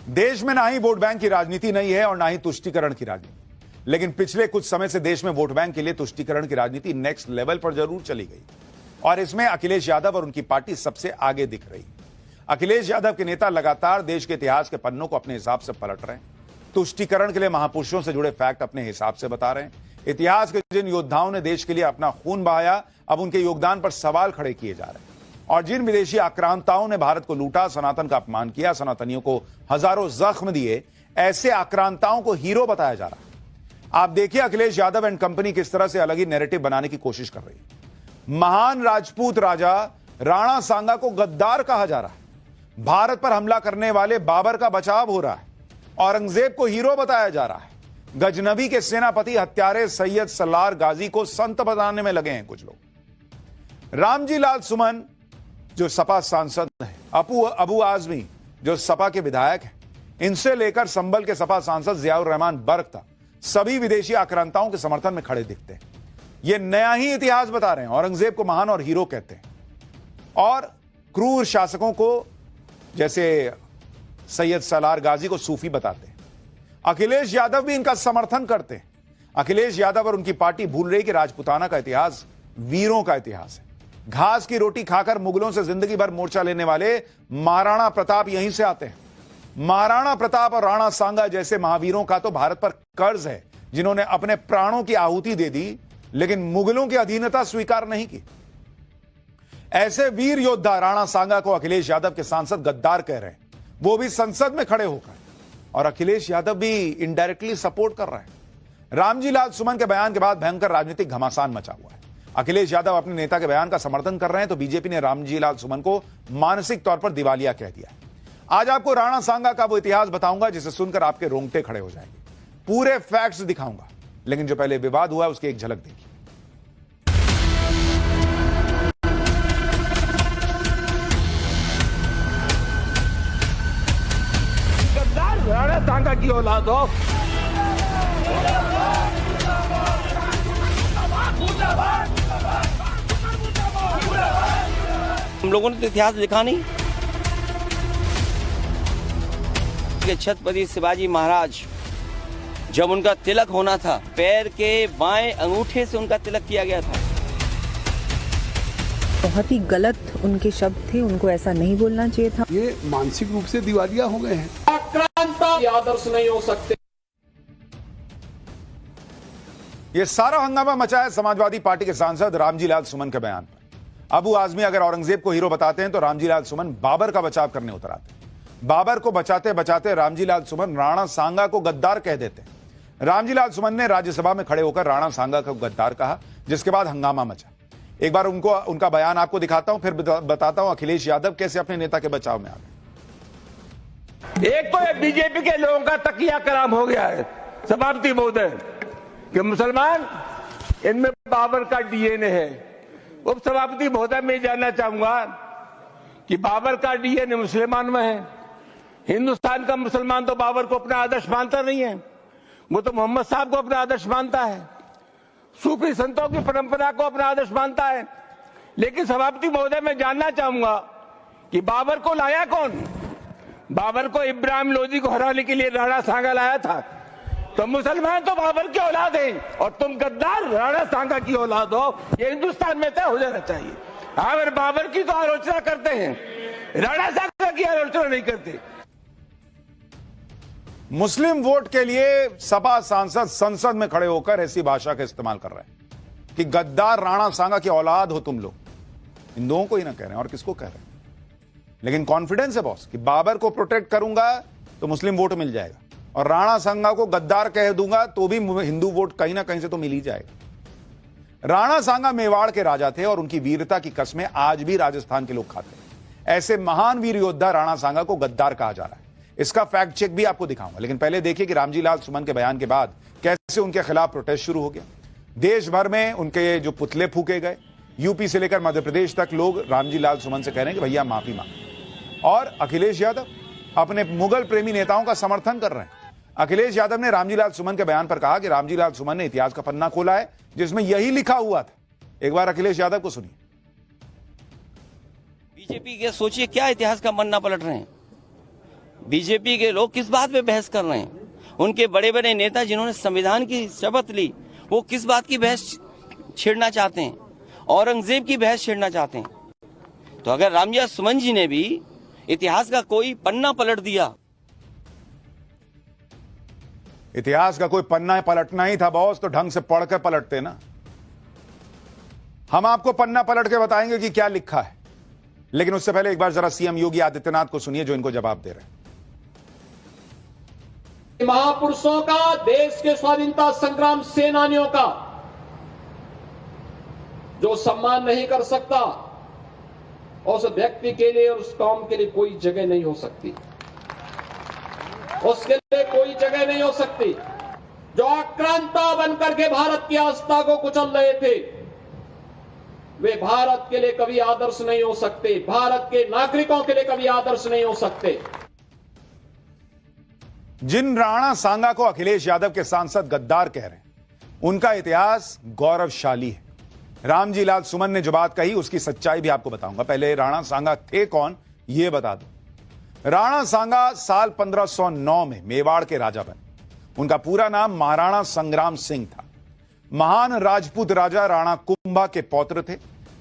देश में ना ही वोट बैंक की राजनीति नहीं है और ना ही तुष्टीकरण की राजनीति, लेकिन पिछले कुछ समय से देश में वोट बैंक के लिए तुष्टीकरण की राजनीति नेक्स्ट लेवल पर जरूर चली गई और इसमें अखिलेश यादव और उनकी पार्टी सबसे आगे दिख रही। अखिलेश यादव के नेता लगातार देश के इतिहास के पन्नों को अपने हिसाब से पलट रहे हैं, तुष्टीकरण के लिए महापुरुषों से जुड़े फैक्ट अपने हिसाब से बता रहे हैं। इतिहास के जिन योद्धाओं ने देश के लिए अपना खून बहाया, अब उनके योगदान पर सवाल खड़े किए जा रहे हैं। और जिन विदेशी आक्रांताओं ने भारत को लूटा, सनातन का अपमान किया, सनातनियों को हजारों जख्म दिए, ऐसे आक्रांताओं को हीरो बताया जा रहा है। आप देखिए अखिलेश यादव एंड कंपनी किस तरह से अलग ही नैरेटिव बनाने की कोशिश कर रही है। महान राजपूत राजा राणा सांगा को गद्दार कहा जा रहा है। भारत पर हमला करने वाले बाबर का बचाव हो रहा है। औरंगजेब को हीरो बताया जा रहा है। गजनबी के सेनापति हत्यारे सैयद सलार गाजी को संत बताने में लगे हैं कुछ लोग। रामजी लाल सुमन जो सपा सांसद है, अबू आजमी जो सपा के विधायक हैं, इनसे लेकर संभल के सपा सांसद जियाउर रहमान बर्क तक सभी विदेशी आक्रांताओं के समर्थन में खड़े दिखते हैं। ये नया ही इतिहास बता रहे हैं। औरंगजेब को महान और हीरो कहते हैं और क्रूर शासकों को जैसे सैयद सलार गाजी को सूफी बताते हैं। अखिलेश यादव भी इनका समर्थन करते हैं। अखिलेश यादव और उनकी पार्टी भूल रही कि राजपूताना का इतिहास वीरों का इतिहास है। घास की रोटी खाकर मुगलों से जिंदगी भर मोर्चा लेने वाले महाराणा प्रताप यहीं से आते हैं। महाराणा प्रताप और राणा सांगा जैसे महावीरों का तो भारत पर कर्ज है, जिन्होंने अपने प्राणों की आहुति दे दी लेकिन मुगलों की अधीनता स्वीकार नहीं की। ऐसे वीर योद्धा राणा सांगा को अखिलेश यादव के सांसद गद्दार कह रहे हैं, वो भी संसद में खड़े होकर, और अखिलेश यादव भी इनडायरेक्टली सपोर्ट कर रहे हैं। रामजी लाल सुमन के बयान के बाद भयंकर राजनीतिक घमासान मचा हुआ है। अखिलेश यादव अपने नेता के बयान का समर्थन कर रहे हैं तो बीजेपी ने रामजी लाल सुमन को मानसिक तौर पर दिवालिया कह दिया। आज आपको राणा सांगा का वो इतिहास बताऊंगा जिसे सुनकर आपके रोंगटे खड़े हो जाएंगे। पूरे फैक्ट्स दिखाऊंगा, लेकिन जो पहले विवाद हुआ उसकी एक झलक देखिए। राणा सांगा की औलाद हो। हम लोगों ने तो इतिहास लिखा नहीं कि छत्रपति शिवाजी महाराज जब उनका तिलक होना था, पैर के बाएं अंगूठे से उनका तिलक किया गया था। बहुत ही गलत उनके शब्द थे, उनको ऐसा नहीं बोलना चाहिए था। ये मानसिक रूप से दिवालिया हो गए हैं। आदर्श नहीं हो सकते। यह सारा हंगामा मचा है समाजवादी पार्टी के सांसद रामजी लाल सुमन के बयान पर। अबू आजमी अगर औरंगजेब को हीरो बताते हैं तो रामजी लाल सुमन बाबर का बचाव करने उतर आते हैं। बाबर को बचाते बचाते रामजी लाल सुमन राणा सांगा को गद्दार कह देते हैं। रामजी लाल सुमन ने राज्यसभा में खड़े होकर राणा सांगा को गद्दार कहा, जिसके बाद हंगामा मचा। एक बार उनका बयान आपको दिखाता हूं, फिर बताता हूं अखिलेश यादव कैसे अपने नेता के बचाव में आ गए। एक तो ये बीजेपी के लोगों का तकिया कलाम हो गया है सभापति महोदय कि मुसलमान इनमें बाबर का डीएनए है। उप सभापति महोदय मैं जानना चाहूंगा कि बाबर का डीएनए मुसलमान में है। हिंदुस्तान का मुसलमान तो बाबर को अपना आदर्श मानता नहीं है, वो तो मोहम्मद साहब को अपना आदर्श मानता है, सूफी संतों की परंपरा को अपना आदर्श मानता है। लेकिन सभापति महोदय मैं जानना चाहूंगा कि बाबर को लाया कौन? बाबर को इब्राहिम लोदी को हराने के लिए राणा सांगा लाया था। तो मुसलमान तो बाबर की औलाद है और तुम गद्दार राणा सांगा की औलाद हो, ये हिंदुस्तान में तय हो जाना चाहिए। अगर बाबर की तो आलोचना करते हैं, राणा सांगा की आलोचना नहीं करते। मुस्लिम वोट के लिए सपा सांसद संसद में खड़े होकर ऐसी भाषा का इस्तेमाल कर रहे हैं कि गद्दार राणा सांगा की औलाद हो तुम लोग। हिंदुओं को ही ना कह रहे हैं और किसको कह रहे हैं, लेकिन कॉन्फिडेंस है बॉस कि बाबर को प्रोटेक्ट करूंगा तो मुस्लिम वोट मिल जाएगा और राणा सांगा को गद्दार कह दूंगा तो भी हिंदू वोट कहीं ना कहीं से तो मिल ही जाएगा। राणा सांगा मेवाड़ के राजा थे और उनकी वीरता की कस्में आज भी राजस्थान के लोग खाते हैं। ऐसे महान वीर योद्धा राणा सांगा को गद्दार कहा जा रहा है। इसका फैक्ट चेक भी आपको दिखाऊंगा, लेकिन पहले देखिए कि रामजी लाल सुमन के बयान के बाद कैसे उनके खिलाफ प्रोटेस्ट शुरू हो गया। देश भर में उनके जो पुतले फूके गए, यूपी से लेकर मध्य प्रदेश तक लोग रामजी लाल सुमन से कह रहे हैं कि भैया माफी मांगो। और अखिलेश यादव अपने मुगल प्रेमी नेताओं का समर्थन कर रहे हैं। अखिलेश यादव ने रामजी लाल सुमन के बयान पर कहा कि रामजी लाल सुमन ने इतिहास का पन्ना खोला है जिसमें यही लिखा हुआ था। एक बार अखिलेश यादव को सुनिए। बीजेपी के सोचिए क्या इतिहास का पन्ना पलट रहे हैं। बीजेपी के लोग किस बात पे बहस कर रहे हैं? उनके बड़े बड़े नेता जिन्होंने संविधान की शपथ ली, वो किस बात की बहस छेड़ना चाहते हैं? औरंगजेब की बहस छेड़ना चाहते हैं? तो अगर रामविलास सुमन जी ने भी इतिहास का कोई पन्ना पलट दिया, इतिहास का कोई पन्ना पलटना ही था बॉस, तो ढंग से पढ़ के पलटते ना। हम आपको पन्ना पलट के बताएंगे कि क्या लिखा है, लेकिन उससे पहले एक बार जरा सीएम योगी आदित्यनाथ को सुनिए जो इनको जवाब दे रहे हैं। महापुरुषों का, देश के स्वाधीनता संग्राम सेनानियों का जो सम्मान नहीं कर सकता, उस व्यक्ति के लिए और उस कौम के लिए कोई जगह नहीं हो सकती, उसके लिए कोई जगह नहीं हो सकती। जो आक्रांता बनकर के भारत की आस्था को कुचल रहे थे, वे भारत के लिए कभी आदर्श नहीं हो सकते, भारत के नागरिकों के लिए कभी आदर्श नहीं हो सकते। जिन राणा सांगा को अखिलेश यादव के सांसद गद्दार कह रहे हैं, उनका इतिहास गौरवशाली है। रामजी लाल सुमन ने जो बात कही उसकी सच्चाई भी आपको बताऊंगा। पहले राणा सांगा थे कौन, यह बता दो। राणा सांगा साल 1509 में मेवाड़ के राजा बने। उनका पूरा नाम महाराणा संग्राम सिंह था। महान राजपूत राजा राणा कुंभा के पौत्र थे।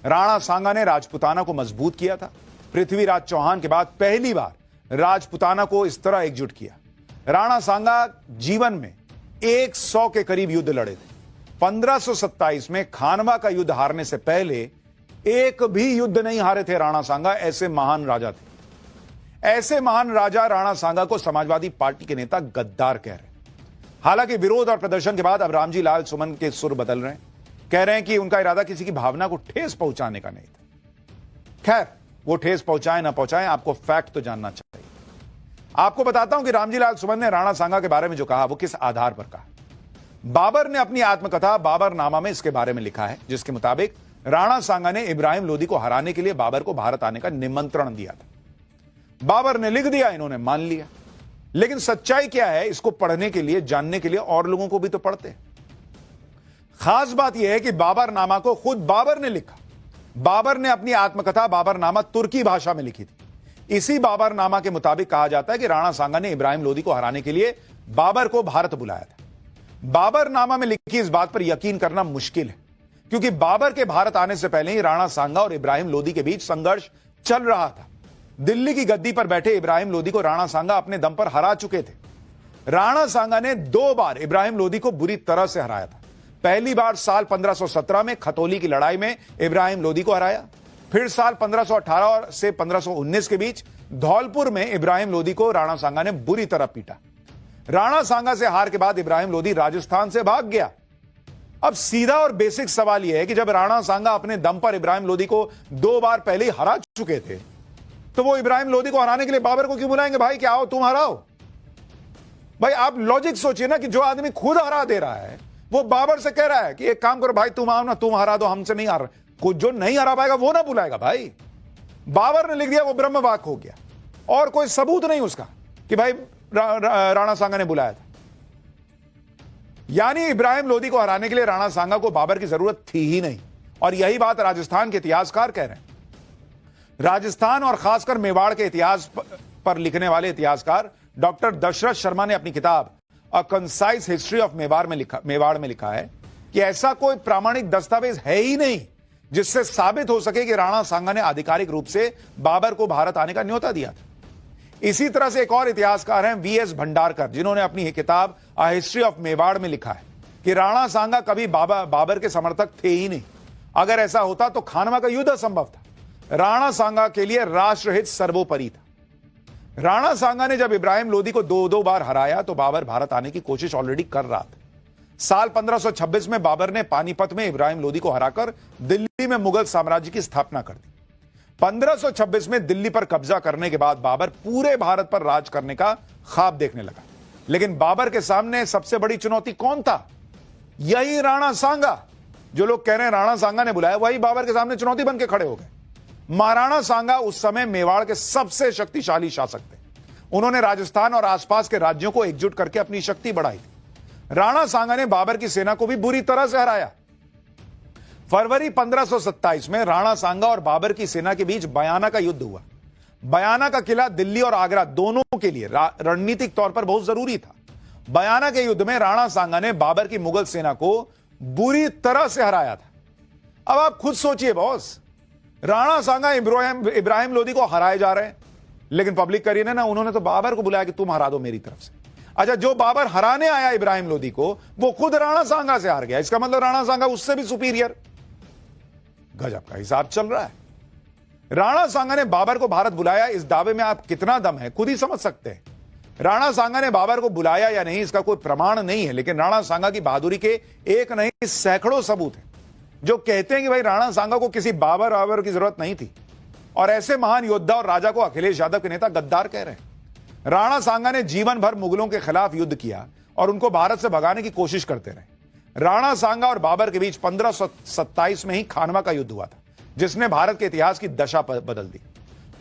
राणा सांगा ने राजपुताना को मजबूत किया था। पृथ्वीराज चौहान के बाद पहली बार राजपुताना को इस तरह एकजुट किया। राणा सांगा जीवन में 100 के करीब युद्ध लड़े थे। 1527 में खानवा का युद्ध हारने से पहले एक भी युद्ध नहीं हारे थे राणा सांगा। ऐसे महान राजा थे। ऐसे महान राजा राणा सांगा को समाजवादी पार्टी के नेता गद्दार कह रहे हैं। हालांकि विरोध और प्रदर्शन के बाद अब रामजी लाल सुमन के सुर बदल रहे हैं। कह रहे हैं कि उनका इरादा किसी की भावना को ठेस पहुंचाने का नहीं था। खैर, वो ठेस पहुंचाए ना पहुंचाए, आपको फैक्ट तो जानना चाहिए। आपको बताता हूं कि रामजी लाल सुमन ने राणा सांगा के बारे में जो कहा वो किस आधार पर कहा। बाबर ने अपनी आत्मकथा बाबरनामा में इसके बारे में लिखा है, जिसके मुताबिक राणा सांगा ने इब्राहिम लोदी को हराने के लिए बाबर को भारत आने का निमंत्रण दिया था। बाबर ने लिख दिया, इन्होंने मान लिया। लेकिन सच्चाई क्या है, इसको पढ़ने के लिए, जानने के लिए और लोगों को भी तो पढ़ते हैं। खास बात यह है कि बाबरनामा को खुद बाबर ने लिखा। बाबर ने अपनी आत्मकथा बाबरनामा तुर्की भाषा में लिखी थी। इसी बाबरनामा के मुताबिक कहा जाता है कि राणा सांगा ने इब्राहिम लोदी को हराने के लिए बाबर को भारत बुलाया था। बाबरनामा में लिखी इस बात पर यकीन करना मुश्किल है, क्योंकि बाबर के भारत आने से पहले ही राणा सांगा और इब्राहिम लोदी के बीच संघर्ष चल रहा था। दिल्ली की गद्दी पर बैठे इब्राहिम लोदी को राणा सांगा अपने दम पर हरा चुके थे। राणा सांगा ने 2 बार इब्राहिम लोदी को बुरी तरह से हराया था। पहली बार साल 1517 में खतौली की लड़ाई में इब्राहिम लोदी को हराया। फिर साल 1518 से 1519 के बीच धौलपुर में इब्राहिम लोदी को राणा सांगा ने बुरी तरह पीटा। राणा सांगा से हार के बाद इब्राहिम लोदी राजस्थान से भाग गया। अब सीधा और बेसिक सवाल यह है कि जब राणा सांगा अपने दम पर इब्राहिम लोदी को 2 बार पहले ही हरा चुके थे, तो वो इब्राहिम लोदी को हराने के लिए बाबर को क्यों बुलाएंगे? भाई क्या आओ तुम हराओ। भाई आप लॉजिक सोचिए ना, कि जो आदमी खुद हरा दे रहा है वो बाबर से कह रहा है कि एक काम करो भाई, तुम आओ ना, तुम हरा दो, हमसे नहीं हार। कुछ जो नहीं हरा पाएगा वो ना बुलाएगा। भाई बाबर ने लिख दिया, वो ब्रह्म वाक हो गया, और कोई सबूत नहीं उसका कि भाई राणा सांगा ने बुलाया था। यानी इब्राहिम लोदी को हराने के लिए राणा सांगा को बाबर की जरूरत थी ही नहीं। और यही बात राजस्थान के इतिहासकार कह रहे हैं। राजस्थान और खासकर मेवाड़ के इतिहास पर लिखने वाले इतिहासकार डॉक्टर दशरथ शर्मा ने अपनी किताब अ कंसाइज हिस्ट्री ऑफ मेवाड़ में लिखा है कि ऐसा कोई प्रामाणिक दस्तावेज है ही नहीं जिससे साबित हो सके कि राणा सांगा ने आधिकारिक रूप से बाबर को भारत आने का न्योता दिया था। इसी तरह से एक और इतिहासकार हैं वीएस भंडारकर, जिन्होंने अपनी किताब अ हिस्ट्री ऑफ मेवाड़ में लिखा है कि राणा सांगा कभी बाबर के समर्थक थे ही नहीं। अगर ऐसा होता तो खानवा का युद्ध असंभव था। राणा सांगा के लिए राष्ट्रहित सर्वोपरि था। राणा सांगा ने जब इब्राहिम लोदी को 2 बार हराया तो बाबर भारत आने की कोशिश ऑलरेडी कर रहा था। साल 1526 में बाबर ने पानीपत में इब्राहिम लोदी को हराकर दिल्ली में मुगल साम्राज्य की स्थापना कर दी। 1526 में दिल्ली पर कब्जा करने के बाद बाबर पूरे भारत पर राज करने का ख्वाब देखने लगा। लेकिन बाबर के सामने सबसे बड़ी चुनौती कौन था? यही राणा सांगा। जो लोग कह रहे हैं राणा सांगा ने बुलाया, वही बाबर के सामने चुनौती बन के खड़े हो गए। महाराणा सांगा उस समय मेवाड़ के सबसे शक्तिशाली शासक थे। उन्होंने राजस्थान और आसपास के राज्यों को एकजुट करके अपनी शक्ति बढ़ाई थी। राणा सांगा ने बाबर की सेना को भी बुरी तरह से हराया। फरवरी 1527 में राणा सांगा और बाबर की सेना के बीच बयाना का युद्ध हुआ। बयाना का किला दिल्ली और आगरा दोनों के लिए रणनीतिक तौर पर बहुत जरूरी था। बयाना के युद्ध में राणा सांगा ने बाबर की मुगल सेना को बुरी तरह से हराया था। अब आप खुद सोचिए बॉस, राणा सांगा इब्राहिम लोदी को हराए जा रहे हैं, लेकिन पब्लिक करिए ना, उन्होंने तो बाबर को बुलाया कि तुम हरा दो मेरी तरफ से। अच्छा, जो बाबर हराने आया इब्राहिम लोदी को, वो खुद राणा सांगा से हार गया। इसका मतलब राणा सांगा उससे भी सुपीरियर। गजब का हिसाब चल रहा है। राणा सांगा ने बाबर को भारत बुलाया, इस दावे में आप कितना दम है खुद ही समझ सकते हैं। राणा सांगा ने बाबर को बुलाया या नहीं इसका कोई प्रमाण नहीं है, लेकिन राणा सांगा की बहादुरी के एक नहीं सैकड़ों सबूत हैं जो कहते हैं कि भाई राणा सांगा को किसी बाबर की जरूरत नहीं थी। और ऐसे महान योद्धा और राजा को अखिलेश यादव के नेता गद्दार कह रहे हैं। राणा सांगा ने जीवन भर मुगलों के खिलाफ युद्ध किया और उनको भारत से भगाने की कोशिश करते रहे। राणा सांगा और बाबर के बीच 1527 में ही खानवा का युद्ध हुआ था, जिसने भारत के इतिहास की दशा बदल दी।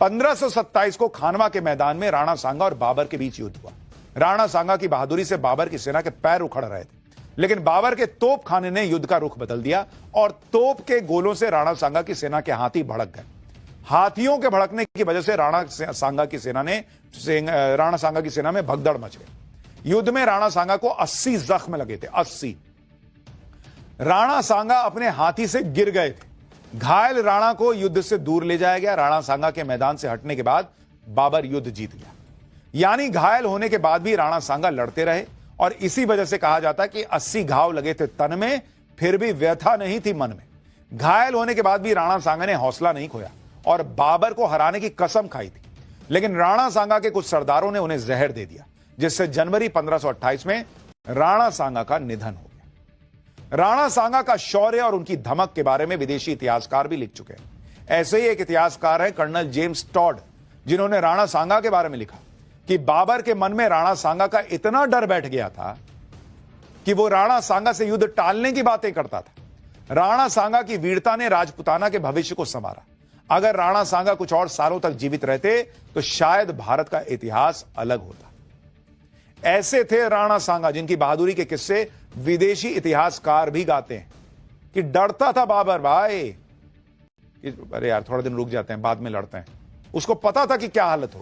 1527 को खानवा के मैदान में राणा सांगा और बाबर के बीच युद्ध हुआ। राणा सांगा की बहादुरी से बाबर की सेना के पैर उखड़ रहे थे, लेकिन बाबर के तोप खाने ने युद्ध का रुख बदल दिया और तोप के गोलों से राणा सांगा की सेना के हाथी भड़क गए। हाथियों के भड़कने की वजह से राणा सांगा की सेना में भगदड़ मच गई। युद्ध में राणा सांगा को 80 जख्म लगे थे। 80। राणा सांगा अपने हाथी से गिर गए थे। घायल राणा को युद्ध से दूर ले जाया गया। राणा सांगा के मैदान से हटने के बाद बाबर युद्ध जीत गया। यानी घायल होने के बाद भी राणा सांगा लड़ते रहे और इसी वजह से कहा जाता है कि 80 घाव लगे थे तन में, फिर भी व्यथा नहीं थी मन में। घायल होने के बाद भी राणा सांगा ने हौसला नहीं खोया और बाबर को हराने की कसम खाई थी, लेकिन राणा सांगा के कुछ सरदारों ने उन्हें जहर दे दिया, जिससे जनवरी 1528 में राणा सांगा का निधन हो गया। राणा सांगा का शौर्य और उनकी धमक के बारे में विदेशी इतिहासकार भी लिख चुके हैं। ऐसे ही एक इतिहासकार हैं कर्नल जेम्स टॉड, जिन्होंने राणा सांगा के बारे में लिखा कि बाबर के मन में राणा सांगा का इतना डर बैठ गया था कि वो राणा सांगा से युद्ध टालने की बातें करता था। राणा सांगा की वीरता ने राजपुताना के भविष्य को संवारा। अगर राणा सांगा कुछ और सालों तक जीवित रहते तो शायद भारत का इतिहास अलग होता। ऐसे थे राणा सांगा, जिनकी बहादुरी के किस्से विदेशी इतिहासकार भी गाते हैं कि डरता था बाबर भाई, अरे यार थोड़ा दिन रुक जाते हैं, बाद में लड़ते हैं। उसको पता था कि क्या हालत हो।